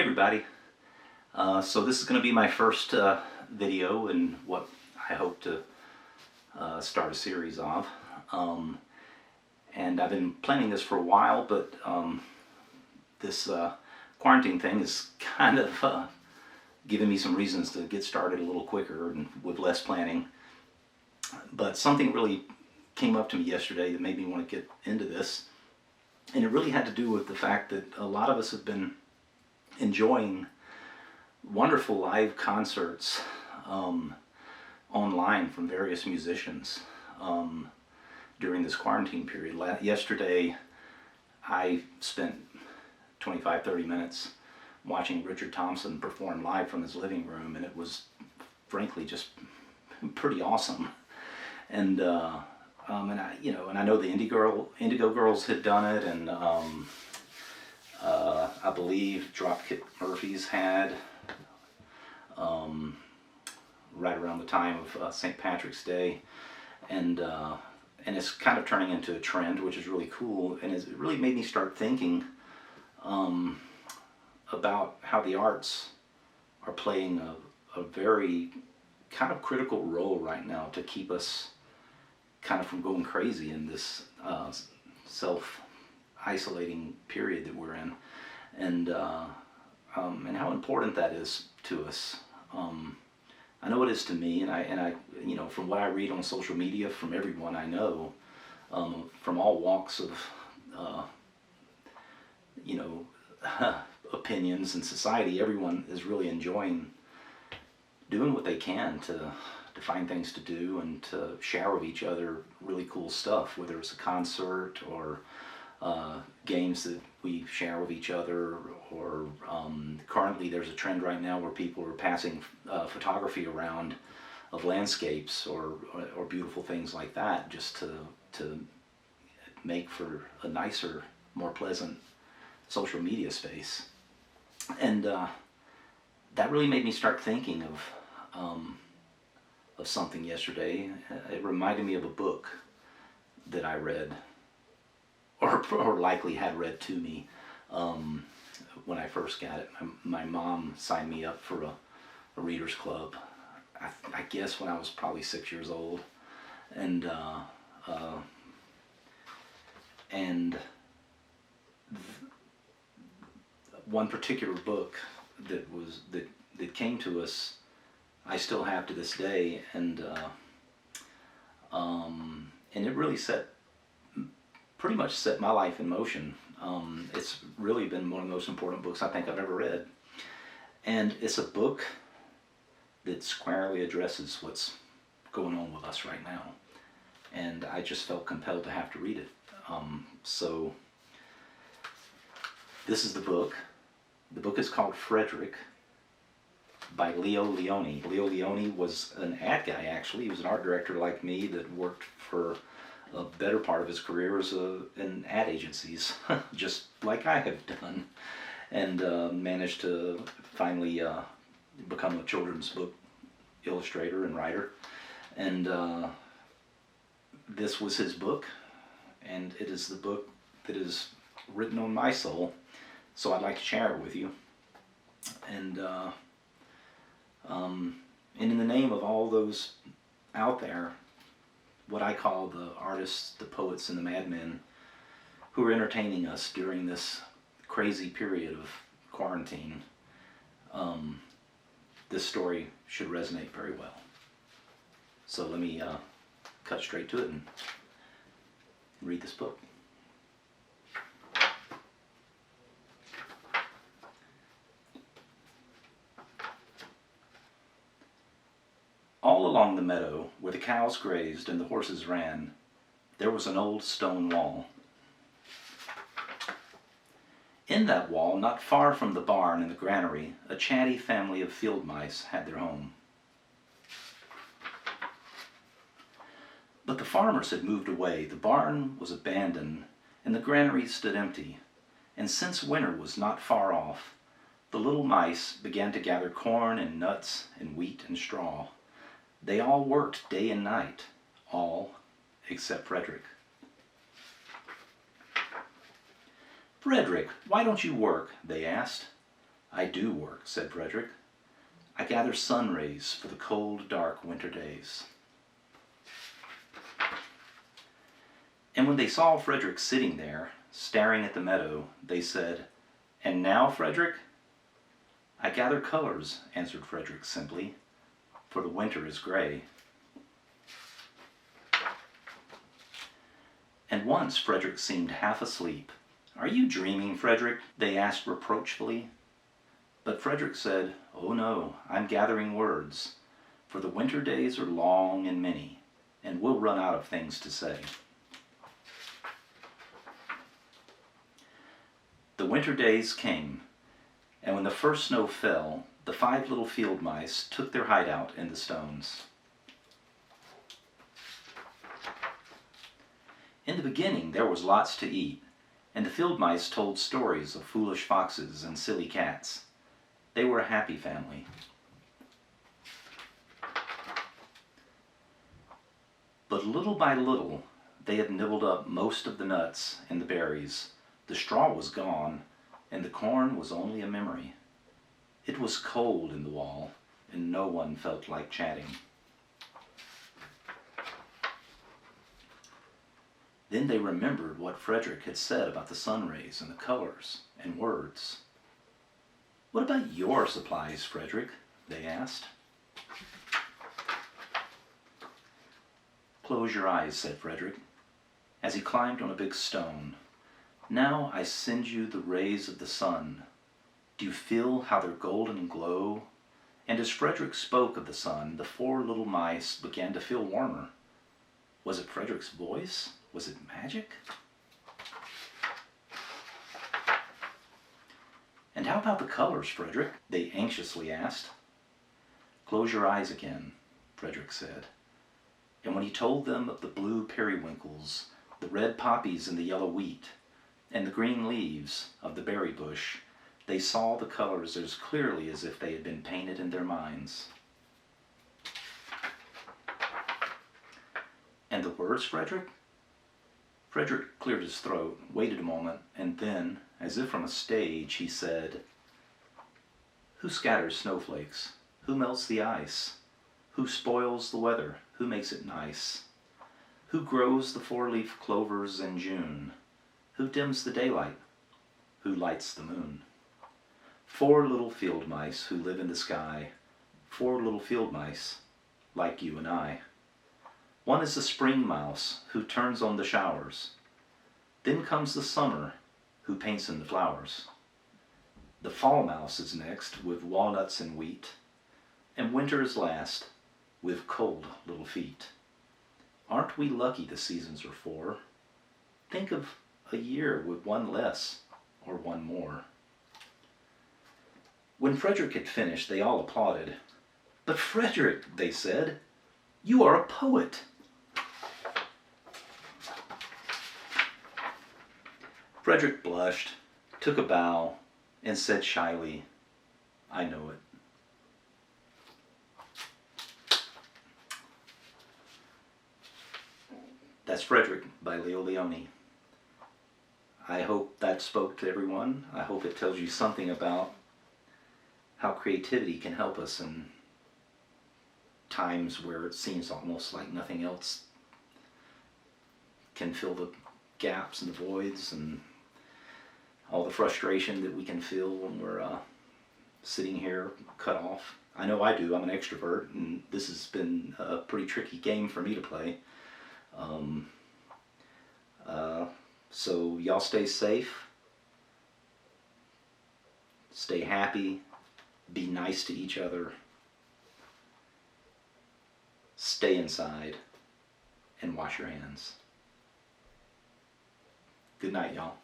everybody. So this is going to be my first video in what I hope to start a series of. And I've been planning this for a while, but this quarantine thing is kind of giving me some reasons to get started a little quicker and with less planning. But something really came up to me yesterday that made me want to get into this. And it really had to do with the fact that a lot of us have been enjoying wonderful live concerts online from various musicians during this quarantine period. Yesterday I spent 25-30 minutes watching Richard Thompson perform live from his living room, and it was frankly just pretty awesome. And I know the Indigo Girls had done it, and I believe Dropkick Murphys had right around the time of St. Patrick's Day, and it's kind of turning into a trend, which is really cool, and it really made me start thinking about how the arts are playing a very kind of critical role right now to keep us kind of from going crazy in this self-isolating period that we're in, and how important that is to us. I know it is to me, and I from what I read on social media from everyone I know, from all walks of opinions in society, everyone is really enjoying doing what they can to find things to do and to share with each other really cool stuff, whether it's a concert or games that we share with each other, or currently there's a trend right now where people are passing photography around of landscapes or beautiful things like that, just to make for a nicer, more pleasant social media space. And that really made me start thinking of something yesterday. It reminded me of a book that I read, or likely had read to me when I first got it. My mom signed me up for a reader's club, I guess when I was probably 6 years old, and one particular book that came to us, I still have to this day, and it really pretty much set my life in motion. It's really been one of the most important books I think I've ever read, and it's a book that squarely addresses what's going on with us right now, and I just felt compelled to have to read it. So this is the book. The book is called Frederick, by Leo Lionni. Leo Lionni was an ad guy, actually. He was an art director like me that worked for a better part of his career as in ad agencies, just like I have done, and managed to finally become a children's book illustrator and writer. And this was his book, and it is the book that is written on my soul, so I'd like to share it with you. And in the name of all those out there, what I call the artists, the poets, and the madmen who are entertaining us during this crazy period of quarantine, this story should resonate very well. So let me cut straight to it and read this book. All along the meadow, where the cows grazed and the horses ran, there was an old stone wall. In that wall, not far from the barn and the granary, a chatty family of field mice had their home. But the farmers had moved away, the barn was abandoned, and the granary stood empty. And since winter was not far off, the little mice began to gather corn and nuts and wheat and straw. They all worked day and night, all except Frederick. "Frederick, why don't you work?" they asked. "I do work," said Frederick. "I gather sun rays for the cold, dark winter days." And when they saw Frederick sitting there, staring at the meadow, they said, "And now, Frederick?" "I gather colors," answered Frederick simply, "for the winter is gray." And once Frederick seemed half asleep. "Are you dreaming, Frederick?" they asked reproachfully. But Frederick said, "Oh no, I'm gathering words, for the winter days are long and many, and we'll run out of things to say." The winter days came, and when the first snow fell, the 5 little field mice took their hideout in the stones. In the beginning there was lots to eat, and the field mice told stories of foolish foxes and silly cats. They were a happy family. But little by little, they had nibbled up most of the nuts and the berries. The straw was gone, and the corn was only a memory. It was cold in the wall, and no one felt like chatting. Then they remembered what Frederick had said about the sun rays and the colors and words. "What about your supplies, Frederick?" they asked. "Close your eyes," said Frederick, as he climbed on a big stone. "Now I send you the rays of the sun. Do you feel how they're golden glow?" And as Frederick spoke of the sun, the 4 little mice began to feel warmer. Was it Frederick's voice? Was it magic? "And how about the colors, Frederick?" they anxiously asked. "Close your eyes again," Frederick said. And when he told them of the blue periwinkles, the red poppies and the yellow wheat, and the green leaves of the berry bush, they saw the colors as clearly as if they had been painted in their minds. "And the words, Frederick?" Frederick cleared his throat, waited a moment, and then, as if from a stage, he said, "Who scatters snowflakes? Who melts the ice? Who spoils the weather? Who makes it nice? Who grows the 4-leaf clovers in June? Who dims the daylight? Who lights the moon? 4 little field mice who live in the sky, 4 little field mice like you and I. One is the spring mouse who turns on the showers. Then comes the summer who paints in the flowers. The fall mouse is next with walnuts and wheat, and winter is last with cold little feet. Aren't we lucky the seasons are 4? Think of a year with 1 less or 1 more." When Frederick had finished, they all applauded. "But Frederick," they said, "you are a poet." Frederick blushed, took a bow, and said shyly, "I know it." That's Frederick by Leo Lionni. I hope that spoke to everyone. I hope it tells you something about how creativity can help us in times where it seems almost like nothing else can fill the gaps and the voids and all the frustration that we can feel when we're sitting here cut off. I know I do. I'm an extrovert, and this has been a pretty tricky game for me to play. So y'all stay safe, stay happy, be nice to each other, stay inside, and wash your hands. Good night, y'all.